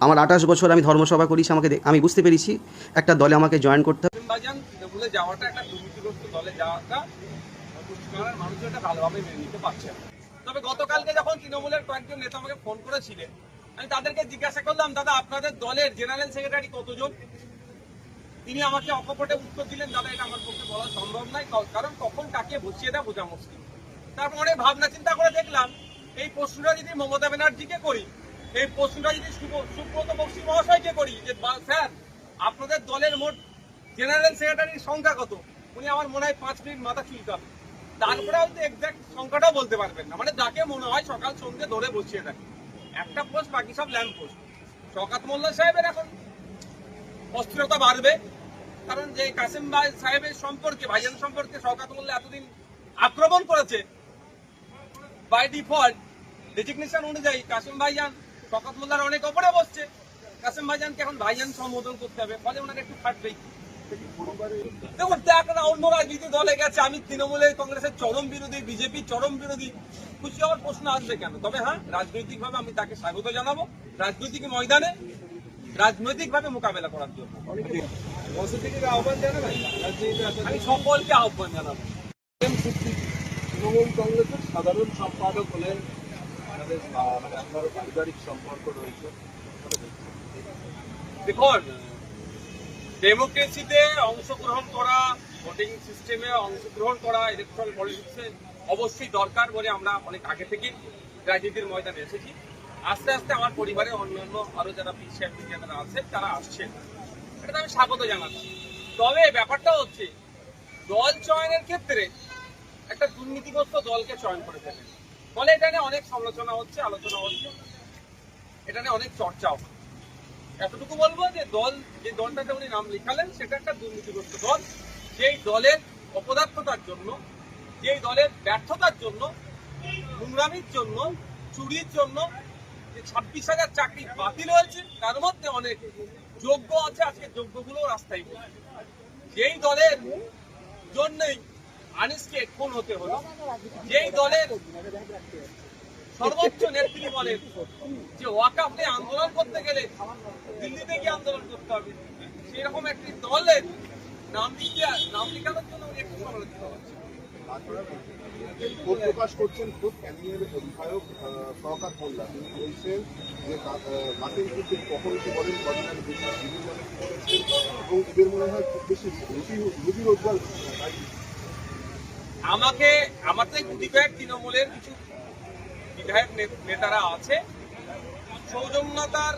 আমার 28 বছর আমি ধর্মসভা করেছি, আমি বুঝতে পেরেছি একটা দলে আমাকে জয়েন করতে হবে। তৃণমূলে যাওয়াটা একটা দুর্নীতিগ্রস্ত দলে যাওয়াটা পশ্চিমবাংলার মানুষ এটা ভালোভাবে মেনে নিতে পারছে না। তবে গতকালকে যখন তৃণমূলের কয়েকজন নেতা আমাকে ফোন করেছিলেন, আমি তাদেরকে জিজ্ঞাসা করলাম, দাদা আপনাদের দলের জেনারেল সেক্রেটারি কতজন? তিনি আমাকে অকপটে উত্তর দিলেন, দাদা এটা আমার পক্ষে বলা সম্ভব নয়, কারণ কখন কাকে বসিয়ে দেয় বোঝা মুশকিল। তারপর অনেক ভাবনা চিন্তা করে দেখলাম, এই প্রশ্নটা যদি মমতা ব্যানার্জিকে করি, এই প্রশ্নটা যদি সুব্রত বক্সী মহাশয়কে করি যে স্যার আপনাদের দলের মোট জেনারেল সেক্রেটারির সংখ্যা কত, উনি আমার মনে হয় 5 মিনিট মাথা চুলকাবে, তারপরে হয়তো এক্সাক্ট সংখ্যাটাও বলতে পারবেন না। মানে যাকে মনে হয় সকাল সন্ধ্যে ধরে বসিয়ে থাকে, একটা পোস্ট বাকি সব ল্যাম্প পোস্ট। শওকত মোল্লা সাহেবের এখন অস্থিরতা বাড়বে, কারণ যে কাসেম ভাই সাহেবের সম্পর্কে, ভাইজান সম্পর্কে শওকত মোল্লা এতদিন আক্রমণ করেছে, বাই ডিফল্ট ডেজিগনেশন অনুযায়ী কাসেম ভাইজান শওকত মোল্লার অনেক ওপরে বসছে। কাসেম ভাইজানকে এখন ভাইজান সম্বোধন করতে হবে, ফলে ওনাকে একটু ফাটবেই। দেখুন, আপনারা অন্য রাজনীতি দলে গেছে, আমি তৃণমূলের কংগ্রেসের চরম বিরোধী, বিজেপি চরম বিরোধী, খুশি হওয়ার প্রশ্ন আসবে কেন? তবে হ্যাঁ, রাজনৈতিকভাবে আমি তাকে স্বাগত জানাবো, রাজনৈতিক ময়দানে রাজনৈতিকভাবে মোকাবেলা করার জন্য আহ্বান জানাবেন। আমি সকলকে আহ্বান জানাবো। তৃণমূল কংগ্রেসের সাধারণ সম্পাদক হলেন, আপনার পারিবারিক সম্পর্ক রয়েছে। দেখুন, ডেমোক্রেসিতে অংশগ্রহণ করা, ভোটিং সিস্টেমে অংশগ্রহণ করা, ইলেকট্রাল পলিটিক্সে অবশ্যই দরকার বলে আমরা অনেক আগে থেকেই রাজনীতির ময়দানে এসেছি। আস্তে আস্তে আমার পরিবারে অন্যান্য আরো যারা পিছিয়ে যারা আছে তারা আসছেন, এটা আমি স্বাগত জানাচ্ছি। তবে ব্যাপারটা হচ্ছে, দল চয়নের ক্ষেত্রে একটা দুর্নীতিগ্রস্ত দলকে চয়ন করে ফেলেন, ফলে এটা নিয়ে অনেক সমালোচনা হচ্ছে, আলোচনা হচ্ছে, এটা নিয়ে অনেক চর্চাও। এতটুকু বলবো যে যে দলটাকে উনি নাম লিখালেন সেটা একটা দুর্নীতিগ্রস্ত দল, যেই দলের অপদার্থতার জন্য, যেই দলের ব্যর্থতার জন্য, নোংরামির জন্য, চুরির জন্য যে 26,000 চাকরি বাতিল হয়েছে, তার মধ্যে অনেক যোগ্য আছে, আজকে যোগ্যগুলো রাস্তায় বসে। যেই দলের জন্যই আনিসকে খুন হতে হলো, যেই দলের সর্বোচ্চ নেত্রী বলেন যে ওয়াকফ নিয়ে আন্দোলন করতে গেলে দিল্লিতে গিয়ে আন্দোলন করতে হবে, সেরকম একটি দলের নাম লিখানোর জন্য উনি একটু সমালোচিত হচ্ছে। প্রকাশ করছেন খুব ক্যানিংয়ের বিধায়ক শওকত মোল্লা, তিনি বলছেন যে মাটির কিন্তু কখন কি বলেন ঘটনার বিভিন্ন করেছেন এবং এদের মনে হয় খুব বেশি রুজি রোজগার। আমাদের গুটি কয়েক তৃণমূলের কিছু বিধায়ক নেতারা আছে, সৌজন্যতার